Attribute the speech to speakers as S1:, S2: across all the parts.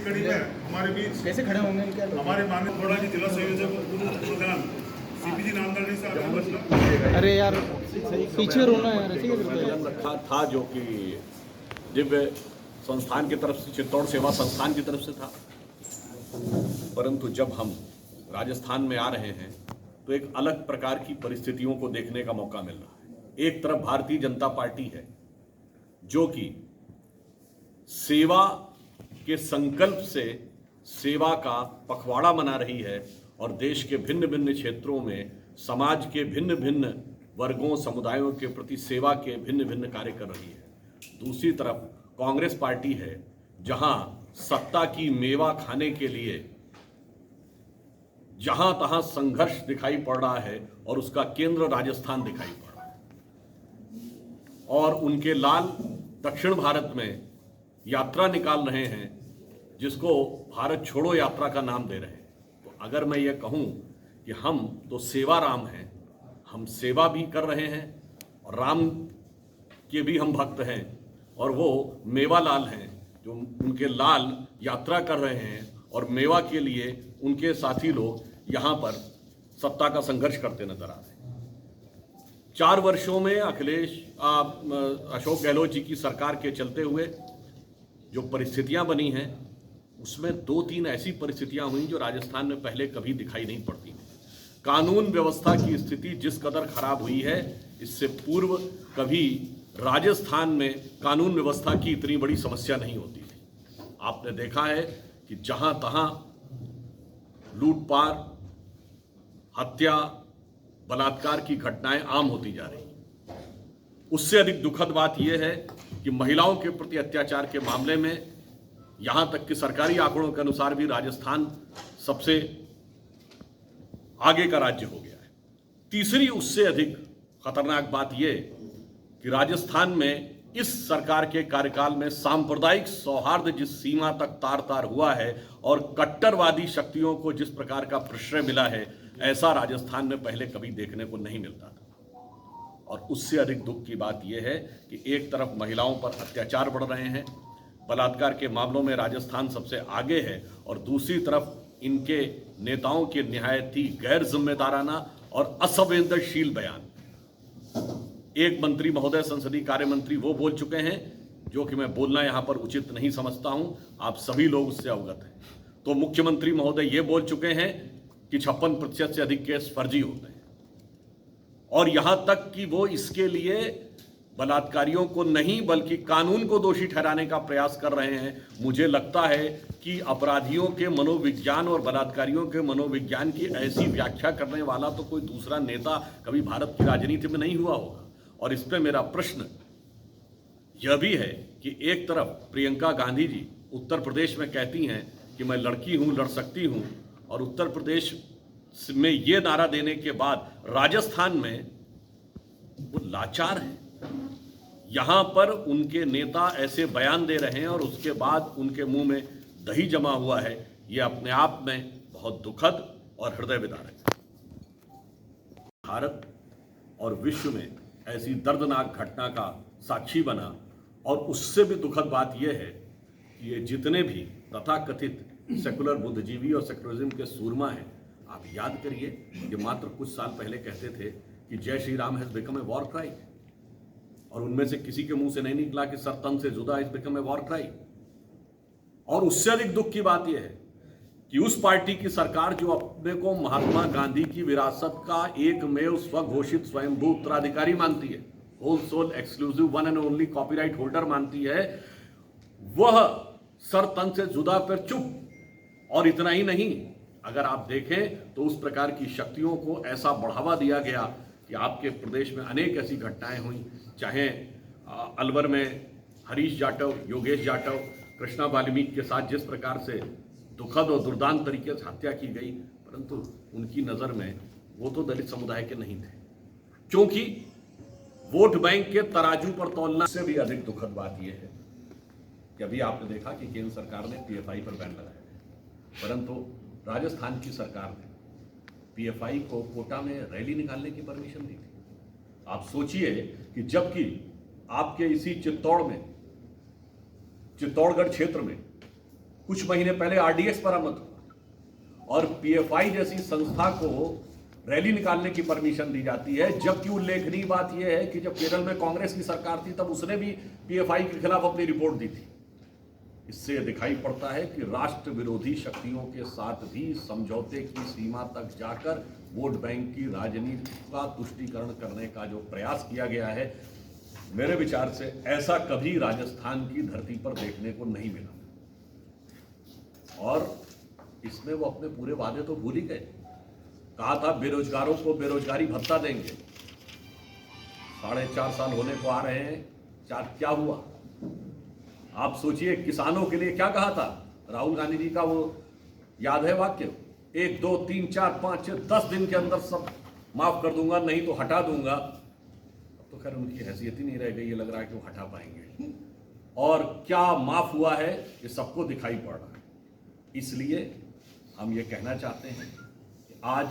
S1: कड़ी में हमारे बीच
S2: कैसे खड़े होंगे इनके
S1: हमारे माननीय थोड़ा जी जिला संयोजक प्रधान सीपीजी नामदार जी साहब।
S2: अरे यार पीछे रोना है यार, ठीक है
S3: कदम रखा था जो कि दिव्य संस्थान की तरफ से, चित्तौड़ सेवा संस्थान की तरफ से था। परंतु जब हम राजस्थान में आ रहे हैं तो एक अलग प्रकार की परिस्थितियों को देखने का मौका मिल रहा है। एक तरफ भारतीय जनता पार्टी है जो कि सेवा के संकल्प से सेवा का पखवाड़ा मना रही है और देश के भिन्न भिन्न क्षेत्रों में समाज के भिन्न भिन्न वर्गों समुदायों के प्रति सेवा के भिन्न भिन्न कार्य कर रही है। दूसरी तरफ कांग्रेस पार्टी है जहां सत्ता की मेवा खाने के लिए जहां तहां संघर्ष दिखाई पड़ रहा है और उसका केंद्र राजस्थान दिखाई पड़ रहा है और उनके लाल दक्षिण भारत में यात्रा निकाल रहे हैं जिसको भारत छोड़ो यात्रा का नाम दे रहे हैं। तो अगर मैं ये कहूं कि हम तो सेवा राम हैं, हम सेवा भी कर रहे हैं और राम के भी हम भक्त हैं, और वो मेवालाल हैं जो उनके लाल यात्रा कर रहे हैं और मेवा के लिए उनके साथी लोग यहाँ पर सत्ता का संघर्ष करते नजर आ रहे हैं। 4 वर्षों में अशोक गहलोत जी की सरकार के चलते हुए जो परिस्थितियां बनी हैं उसमें 2-3 ऐसी परिस्थितियां हुई जो राजस्थान में पहले कभी दिखाई नहीं पड़ती। कानून व्यवस्था की स्थिति जिस कदर खराब हुई है, इससे पूर्व कभी राजस्थान में कानून व्यवस्था की इतनी बड़ी समस्या नहीं होती थी। आपने देखा है कि जहां तहां लूटपाट, हत्या, बलात्कार की घटनाएं आम होती जा रही। उससे अधिक दुखद बात यह है कि महिलाओं के प्रति अत्याचार के मामले में यहां तक कि सरकारी आंकड़ों के अनुसार भी राजस्थान सबसे आगे का राज्य हो गया है। तीसरी उससे अधिक खतरनाक बात यह कि राजस्थान में इस सरकार के कार्यकाल में सांप्रदायिक सौहार्द जिस सीमा तक तार तार हुआ है और कट्टरवादी शक्तियों को जिस प्रकार का प्रश्रय मिला है, ऐसा राजस्थान में पहले कभी देखने को नहीं मिलता था। और उससे अधिक दुख की बात यह है कि एक तरफ महिलाओं पर अत्याचार बढ़ रहे हैं, बलात्कार के मामलों में राजस्थान सबसे आगे है, और दूसरी तरफ इनके नेताओं के निहायत ही गैर जिम्मेदाराना और असंवेदनशील बयान। एक मंत्री महोदय, संसदीय कार्य मंत्री, वो बोल चुके हैं जो कि मैं बोलना यहां पर उचित नहीं समझता हूं, आप सभी लोग उससे अवगत हैं। तो मुख्यमंत्री महोदय ये बोल चुके हैं कि 56% से अधिक केस फर्जी होते हैं, और यहां तक कि वो इसके लिए बलात्कारियों को नहीं बल्कि कानून को दोषी ठहराने का प्रयास कर रहे हैं। मुझे लगता है कि अपराधियों के मनोविज्ञान और बलात्कारियों के मनोविज्ञान की ऐसी व्याख्या करने वाला तो कोई दूसरा नेता कभी भारत की राजनीति में नहीं हुआ होगा। और इस पे मेरा प्रश्न यह भी है कि एक तरफ प्रियंका गांधी जी उत्तर प्रदेश में कहती हैं कि मैं लड़की हूं, लड़ सकती हूं, और उत्तर प्रदेश में ये नारा देने के बाद राजस्थान में वो लाचार है। यहां पर उनके नेता ऐसे बयान दे रहे हैं और उसके बाद उनके मुंह में दही जमा हुआ है। ये अपने आप में बहुत दुखद और हृदय विदारक है। भारत और विश्व में ऐसी दर्दनाक घटना का साक्षी बना, और उससे भी दुखद बात यह है कि ये जितने भी तथाकथित सेकुलर बुद्धिजीवी और सेकुलरिज्म के सूरमा हैं, आप याद करिए कि मात्र कुछ साल पहले कहते थे कि जय Shri Ram has become a war cry, और उनमें से किसी के मुंह से नहीं निकला कि सर तन से जुदा is become a war cry. और उससे अधिक दुख की बात यह है कि उस पार्टी की सरकार जो अपने को महात्मा गांधी की विरासत का एकमेव स्वघोषित स्वयंभू उत्तराधिकारी मानती है, whole sole exclusive one and only copyright holder मानती है, वह सर तन से जुदा पर चुप। और इतना ही नहीं, अगर आप देखें तो उस प्रकार की शक्तियों को ऐसा बढ़ावा दिया गया कि आपके प्रदेश में अनेक ऐसी घटनाएं हुई, चाहे अलवर में हरीश जाटव, योगेश जाटव, कृष्णा वाल्मीकि के साथ जिस प्रकार से दुखद और दुर्दांत तरीके से हत्या की गई, परंतु उनकी नज़र में वो तो दलित समुदाय के नहीं थे, क्योंकि वोट बैंक के तराजू पर तौलना से भी अधिक दुखद बात यह है कि अभी आपने देखा कि केंद्र सरकार ने पीएफआई पर बैन लगाया है, परंतु राजस्थान की सरकार ने पीएफआई को कोटा में रैली निकालने की परमिशन दी थी। आप सोचिए कि जबकि आपके इसी चित्तौड़गढ़ क्षेत्र में कुछ महीने पहले आरडीएक्स बरामद हुआ और पीएफआई जैसी संस्था को रैली निकालने की परमिशन दी जाती है, जबकि उल्लेखनीय बात यह है कि जब केरल में कांग्रेस की सरकार थी तब उसने भी पीएफआई के खिलाफ अपनी रिपोर्ट दी थी। इससे यह दिखाई पड़ता है कि राष्ट्र विरोधी शक्तियों के साथ भी समझौते की सीमा तक जाकर वोट बैंक की राजनीति का तुष्टीकरण करने का जो प्रयास किया गया है, मेरे विचार से ऐसा कभी राजस्थान की धरती पर देखने को नहीं मिला। और इसमें वो अपने पूरे वादे तो भूल ही गए। कहा था बेरोजगारों को बेरोजगारी भत्ता देंगे, 4.5 साल होने को आ रहे हैं, क्या हुआ? आप सोचिए, किसानों के लिए क्या कहा था राहुल गांधी जी का, वो याद है वाक्य, 1 2 3 4 5 6 10 दिन के अंदर सब माफ कर दूंगा, नहीं तो हटा दूंगा। अब तो खैर उनकी हैसियत ही नहीं रह गई, ये लग रहा है कि वो हटा पाएंगे। और क्या माफ हुआ है ये सबको दिखाई पड़ रहा है। इसलिए हम ये कहना चाहते हैं कि आज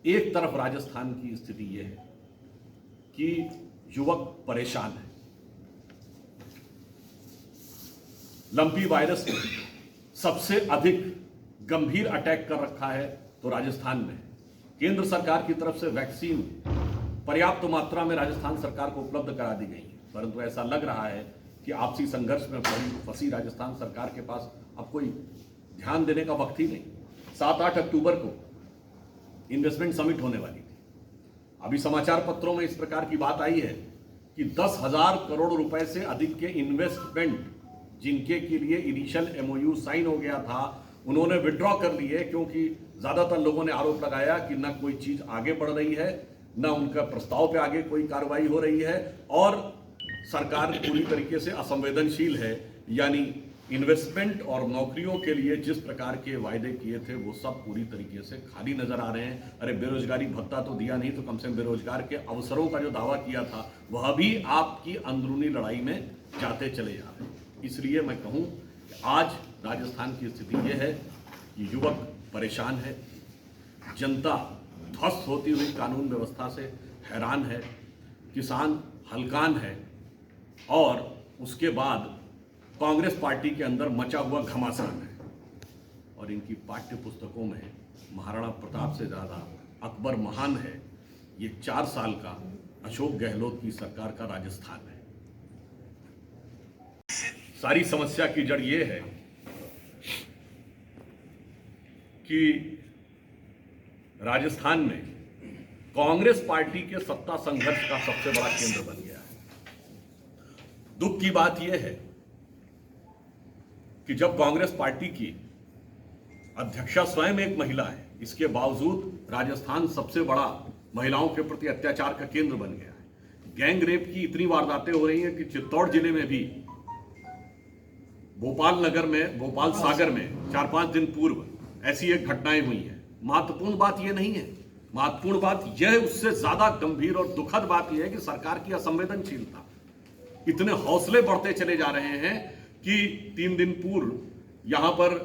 S3: एक तरफ राजस्थान की स्थिति ये है कि युवक परेशान है, लंपी वायरस ने सबसे अधिक गंभीर अटैक कर रखा है तो राजस्थान में। केंद्र सरकार की तरफ से वैक्सीन पर्याप्त मात्रा में राजस्थान सरकार को उपलब्ध करा दी गई है, परंतु ऐसा लग रहा है कि आपसी संघर्ष में फंसी राजस्थान सरकार के पास अब कोई ध्यान देने का वक्त ही नहीं। 7-8 अक्टूबर को इन्वेस्टमेंट समिट होने वाली थी। अभी समाचार पत्रों में इस प्रकार की बात आई है कि 10,000 करोड़ रुपए से अधिक के इन्वेस्टमेंट जिनके के लिए इनिशियल एमओयू साइन हो गया था, उन्होंने विड्रॉ कर लिए, क्योंकि ज्यादातर लोगों ने आरोप लगाया कि न कोई चीज आगे बढ़ रही है, न उनका प्रस्ताव पे आगे कोई कार्रवाई हो रही है, और सरकार पूरी तरीके से असंवेदनशील है। यानी इन्वेस्टमेंट और नौकरियों के लिए जिस प्रकार के वायदे किए थे वो सब पूरी तरीके से खाली नजर आ रहे हैं। अरे बेरोजगारी भत्ता तो दिया नहीं, तो कम से कम बेरोजगार के अवसरों का जो दावा किया था वह भी आपकी अंदरूनी लड़ाई में जाते चले जा रहे हैं। इसलिए मैं कहूं कि आज राजस्थान की स्थिति यह है कि युवक परेशान है, जनता ध्वस्त होती हुई कानून व्यवस्था से हैरान है, किसान हलकान है, और उसके बाद कांग्रेस पार्टी के अंदर मचा हुआ घमासान है। और इनकी पाठ्य पुस्तकों में महाराणा प्रताप से ज़्यादा अकबर महान है, ये 4 साल का अशोक गहलोत की सरकार का राजस्थान है। सारी समस्या की जड़ ये है कि राजस्थान में कांग्रेस पार्टी के सत्ता संघर्ष का सबसे बड़ा केंद्र बन गया है। दुख की बात यह है कि जब कांग्रेस पार्टी की अध्यक्षा स्वयं एक महिला है, इसके बावजूद राजस्थान सबसे बड़ा महिलाओं के प्रति अत्याचार का केंद्र बन गया है। गैंग रेप की इतनी वारदातें हो रही हैं कि चित्तौड़ जिले में भी भोपाल सागर में 4-5 दिन पूर्व ऐसी एक घटनाएं हुई हैं। महत्वपूर्ण बात यह नहीं है, महत्वपूर्ण बात यह है, उससे ज्यादा गंभीर और दुखद बात यह है कि सरकार की असंवेदनशीलता। इतने हौसले बढ़ते चले जा रहे हैं कि 3 दिन पूर्व यहां पर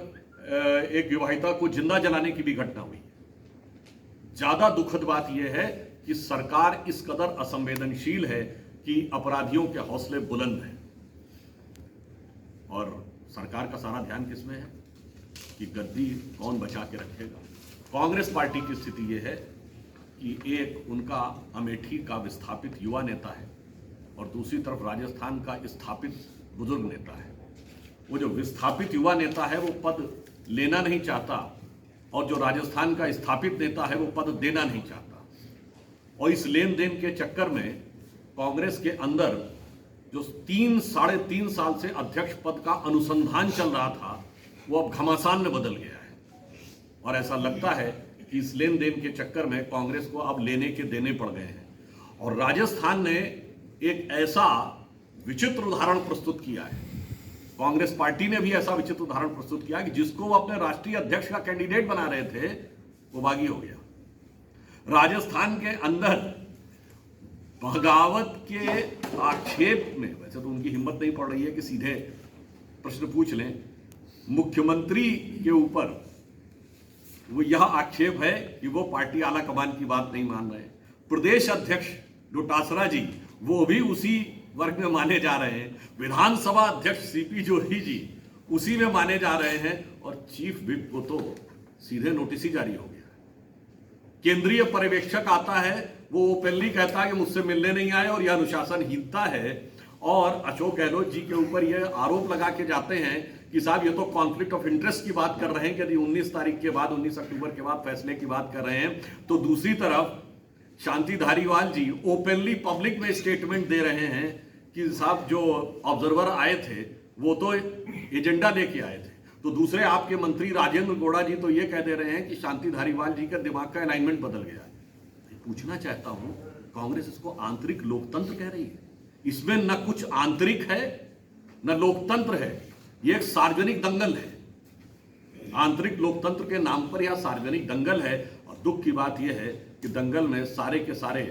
S3: एक विवाहिता को जिंदा जलाने की भी घटना हुई। ज्यादा दुखद बात यह है कि सरकार इस कदर असंवेदनशील है कि अपराधियों के हौसले बुलंद हैं। और सरकार का सारा ध्यान किसमें है कि गद्दी कौन बचा के रखेगा। कांग्रेस पार्टी की स्थिति यह है कि एक उनका अमेठी का विस्थापित युवा नेता है और दूसरी तरफ राजस्थान का स्थापित बुजुर्ग नेता है। वो जो विस्थापित युवा नेता है वो पद लेना नहीं चाहता, और जो राजस्थान का स्थापित नेता है वो पद देना नहीं चाहता। और इस लेन देन के चक्कर में कांग्रेस के अंदर जो 3-3.5 साल से अध्यक्ष पद का अनुसंधान चल रहा था वो अब घमासान में बदल गया है। और ऐसा लगता है कि इस लेन देन के चक्कर में कांग्रेस को अब लेने के देने पड़ गए हैं। और राजस्थान ने एक ऐसा विचित्र उदाहरण प्रस्तुत किया है, कांग्रेस पार्टी ने भी ऐसा विचित्र उदाहरण प्रस्तुत किया कि जिसको वो अपने राष्ट्रीय अध्यक्ष का कैंडिडेट बना रहे थे वो बागी हो गया। राजस्थान के अंदर बगावत के आक्षेप में, वैसे तो उनकी हिम्मत नहीं पड़ रही है कि सीधे प्रश्न पूछ लें, मुख्यमंत्री के ऊपर वो यह आक्षेप है कि वो पार्टी आला कमान की बात नहीं मान रहे। प्रदेश अध्यक्ष डोटासरा जी वो भी उसी वर्ग में माने जा रहे हैं। विधानसभा अध्यक्ष सीपी जोशी जी उसी में माने जा रहे हैं और चीफ विप को तो सीधे नोटिस ही जारी हो गया। केंद्रीय पर्यवेक्षक आता है, वो ओपनली कहता है कि मुझसे मिलने नहीं आए और यह अनुशासनहीनता है। और अशोक गहलोत जी के ऊपर यह आरोप लगा के जाते हैं कि साहब ये तो कॉन्फ्लिक्ट ऑफ इंटरेस्ट की बात कर रहे हैं कि यदि 19 तारीख के बाद 19 अक्टूबर के बाद फैसले की बात कर रहे हैं, तो दूसरी तरफ शांति धारीवाल जी ओपनली पब्लिक में स्टेटमेंट दे रहे हैं कि साहब जो ऑब्जर्वर आए थे वो तो एजेंडा लेके आए थे। तो दूसरे आपके मंत्री राजेंद्र गौड़ा जी तो ये कह दे रहे हैं कि शांति धारीवाल जी का दिमाग का अलाइनमेंट बदल गया है। पूछना चाहता हूं, कांग्रेस इसको आंतरिक लोकतंत्र कह रही है? इसमें न कुछ आंतरिक है न लोकतंत्र है, ये एक सार्वजनिक दंगल है। आंतरिक लोकतंत्र के नाम पर यह सार्वजनिक दंगल है। और दुख की बात यह है कि दंगल में सारे के सारे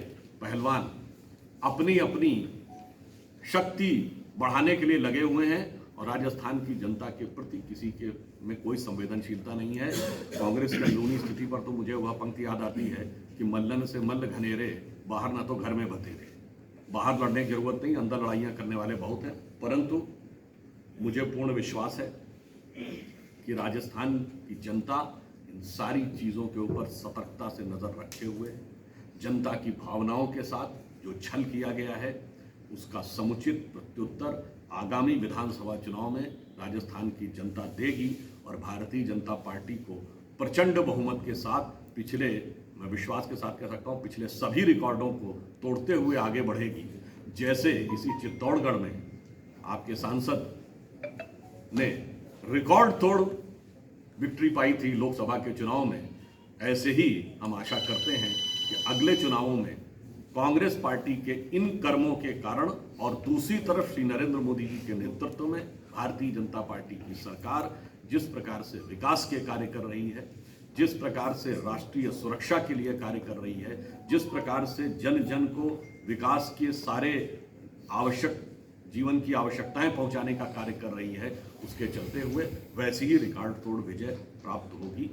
S3: पहलवान अपनी अपनी शक्ति बढ़ाने के लिए लगे हुए हैं और राजस्थान की जनता के प्रति किसी के में कोई संवेदनशीलता नहीं है। कांग्रेस की अंदरूनी स्थिति पर तो मुझे वह पंक्ति याद आती है कि मल्लन से मल्ल घनेरे, बाहर ना तो घर में बतेरे। बाहर लड़ने की जरूरत नहीं, अंदर लड़ाइयाँ करने वाले बहुत हैं। परंतु मुझे पूर्ण विश्वास है कि राजस्थान की जनता इन सारी चीज़ों के ऊपर सतर्कता से नज़र रखे हुए, जनता की भावनाओं के साथ जो छल किया गया है उसका समुचित प्रत्युत्तर आगामी विधानसभा चुनाव में राजस्थान की जनता देगी और भारतीय जनता पार्टी को प्रचंड बहुमत के साथ पिछले, मैं विश्वास के साथ कह सकता हूँ, पिछले सभी रिकॉर्डों को तोड़ते हुए आगे बढ़ेगी। जैसे इसी चित्तौड़गढ़ में आपके सांसद ने रिकॉर्ड तोड़ विक्ट्री पाई थी लोकसभा के चुनाव में, ऐसे ही हम आशा करते हैं कि अगले चुनावों में कांग्रेस पार्टी के इन कर्मों के कारण और दूसरी तरफ श्री नरेंद्र मोदी जी के नेतृत्व में भारतीय जनता पार्टी की सरकार जिस प्रकार से विकास के कार्य कर रही है, जिस प्रकार से राष्ट्रीय सुरक्षा के लिए कार्य कर रही है, जिस प्रकार से जन जन को विकास के सारे आवश्यक जीवन की आवश्यकताएं पहुंचाने का कार्य कर रही है, उसके चलते हुए वैसी ही रिकॉर्ड तोड़ विजय प्राप्त होगी।